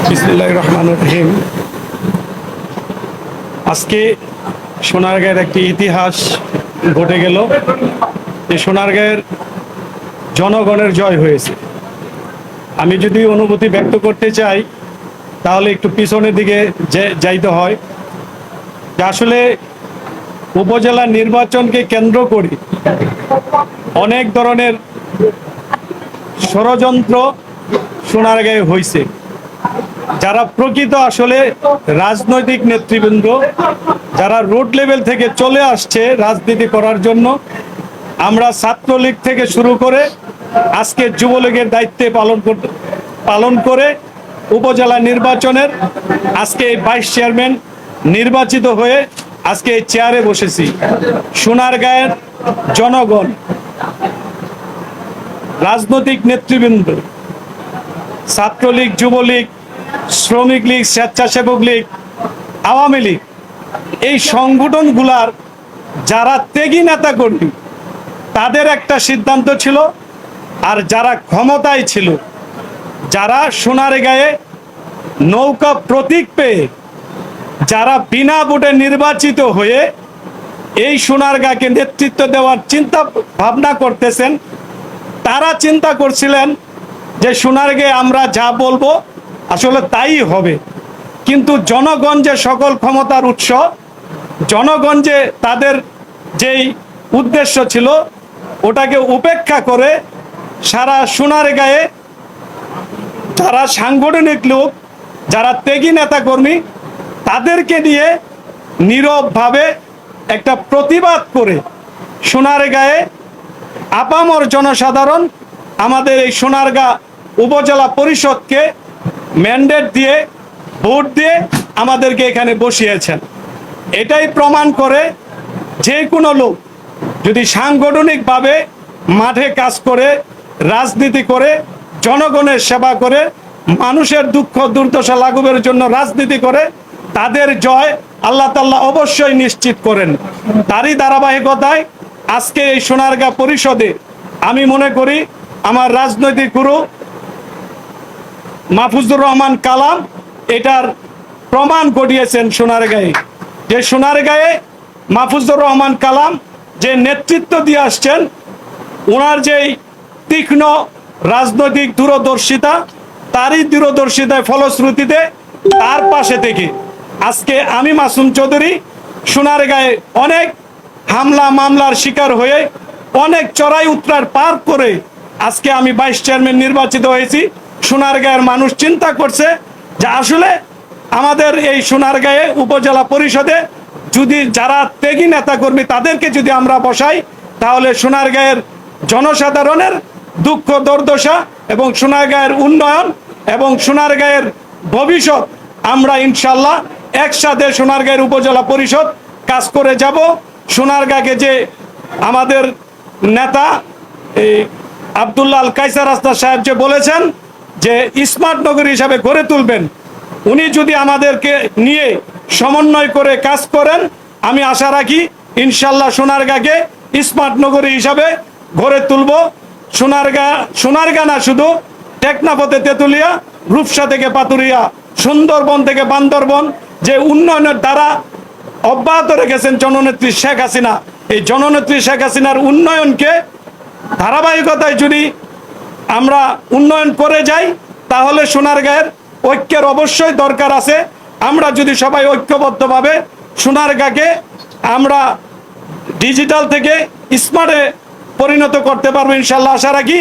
বিসমিল্লাহির রহমানির রহিম। আজকে সোনারগাঁয়ের একটি ইতিহাস ঘটে গেল। এই সোনারগাঁয়ের জনগণের জয় হয়েছে। আমি যদি অনুভূতি ব্যক্ত করতে চাই তাহলে একটু পিছনের দিকে যাইতে হয়। যে আসলে উপজেলা নির্বাচনকে কেন্দ্র করে অনেক ধরনের ষড়যন্ত্র সোনারগাঁয়ে হয়েছে। যারা প্রকৃত আসলে রাজনৈতিক নেতৃবৃন্দ, যারা রোড লেভেল থেকে চলে আসছে রাজনীতি করার জন্য, আমরা ছাত্রলীগ থেকে শুরু করে আজকে যুবলীগের দায়িত্বে পালন করে উপজেলা নির্বাচনের আজকে এই ভাইস চেয়ারম্যান নির্বাচিত হয়ে আজকে এই চেয়ারে বসেছি। সোনারগাঁয়ের জনগণ, রাজনৈতিক নেতৃবৃন্দ, ছাত্রলীগ, যুবলীগ, শ্রমিক লীগ, স্বেচ্ছাসেবক লীগ, আওয়ামী লীগ, এই সংগঠনগুলার যারা ত্যাগী নেতা কর্মী, তাদের একটা সিদ্ধান্ত ছিল। আর যারা ক্ষমতায় ছিল, যারা সোনারগাঁয়ে নৌকা প্রতীক পেয়ে যারা বিনা ভোটে নির্বাচিত হয়ে এই সোনারগাঁকে নেতৃত্ব দেওয়ার চিন্তা ভাবনা করতেছেন, তারা চিন্তা করছিলেন যে সোনারগাঁয়ে আমরা যা বলবো আসলে তাই হবে। কিন্তু জনগণ যে সকল ক্ষমতার উৎস, জনগণ যে তাদের যেই উদ্দেশ্য ছিল ওটাকে উপেক্ষা করে সারা সোনারগাঁয়ে যারা সাংগঠনিক লোক, যারা ত্যাগী নেতাকর্মী, তাদেরকে নিয়ে নীরবভাবে একটা প্রতিবাদ করে সোনারগাঁয়ে আপামর জনসাধারণ আমাদের এই সোনারগাঁ উপজেলা পরিষদকে ম্যান্ডেট দিয়ে, ভোট দিয়ে আমাদেরকে এখানে বসিয়েছেন। এটাই প্রমাণ করে যে কোনো লোক যদি সাংগঠনিকভাবে মাঠে কাজ করে, রাজনীতি করে, জনগণের সেবা করে, মানুষের দুঃখ দুর্দশা লাঘবের জন্য রাজনীতি করে, তাদের জয় আল্লাহ তাআলা অবশ্যই নিশ্চিত করেন। তারই ধারাবাহিকতায় আজকে এই সোনারগাঁ পরিষদে আমি মনে করি আমার রাজনৈতিক গুরু মাহফুজুর রহমান কালাম এটার প্রমাণ ঘটিয়েছেন সোনারগাঁয়ে। যে সোনারগাঁয়ে মাহফুজুর রহমান কালাম যে নেতৃত্ব দিয়ে আসছেন, ওনার যেই তীক্ষ্ণ রাজনৈতিক দূরদর্শিতা, তারই দূরদর্শিতায় ফলশ্রুতিতে তার পাশে থেকে আজকে আমি মাসুম চৌধুরী সোনারগাঁয়ে অনেক হামলা মামলার শিকার হয়ে অনেক চড়াই উতরার পার করে আজকে আমি ভাইস চেয়ারম্যান নির্বাচিত হয়েছি। সোনারগাঁয়ের মানুষ চিন্তা করছে যে আসলে আমাদের এই সোনারগাঁয়ে উপজেলা পরিষদে যদি যারা ত্যাগী নেতাকর্মী তাদেরকে যদি আমরা বসাই, তাহলে সোনারগাঁয়ের জনসাধারণের দুঃখ দুর্দশা এবং সোনারগাঁয়ের উন্নয়ন এবং সোনারগাঁয়ের ভবিষ্যৎ আমরা ইনশাল্লাহ একসাথে সোনারগাঁয়ের উপজেলা পরিষদ কাজ করে যাব। সোনারগাঁকে যে আমাদের নেতা এই আব্দুল্লাহ আল কায়সার আস্তার সাহেব যে বলেছেন যে স্মার্ট নগরী হিসাবে গড়ে তুলবেন, উনি যদি আমাদেরকে নিয়ে সমন্বয় করে কাজ করেন, আমি আশা রাখি ইনশাল্লাহ সোনারগাঁকে স্মার্ট নগরী হিসাবে গড়ে তুলব। সোনারগাঁ না শুধু টেকনাফতে তেতুলিয়া, রূপসা থেকে পাতুরিয়া, সুন্দরবন থেকে বান্দরবন যে উন্নয়নের দ্বারা অব্যাহত রেখেছেন জননেত্রী শেখ হাসিনা, এই জননেত্রী শেখ হাসিনার উন্নয়নকে ধারাবাহিকতায় যদি আমরা উন্নয়ন করে যাই, তাহলে সোনারগাঁয়ের ঐক্যের অবশ্যই দরকার আছে। আমরা যদি সবাই ঐক্যবদ্ধভাবে সোনারগাঁকে আমরা ডিজিটাল থেকে স্মার্টে পরিণত করতে পারবো ইনশাল্লাহ আশা রাখি।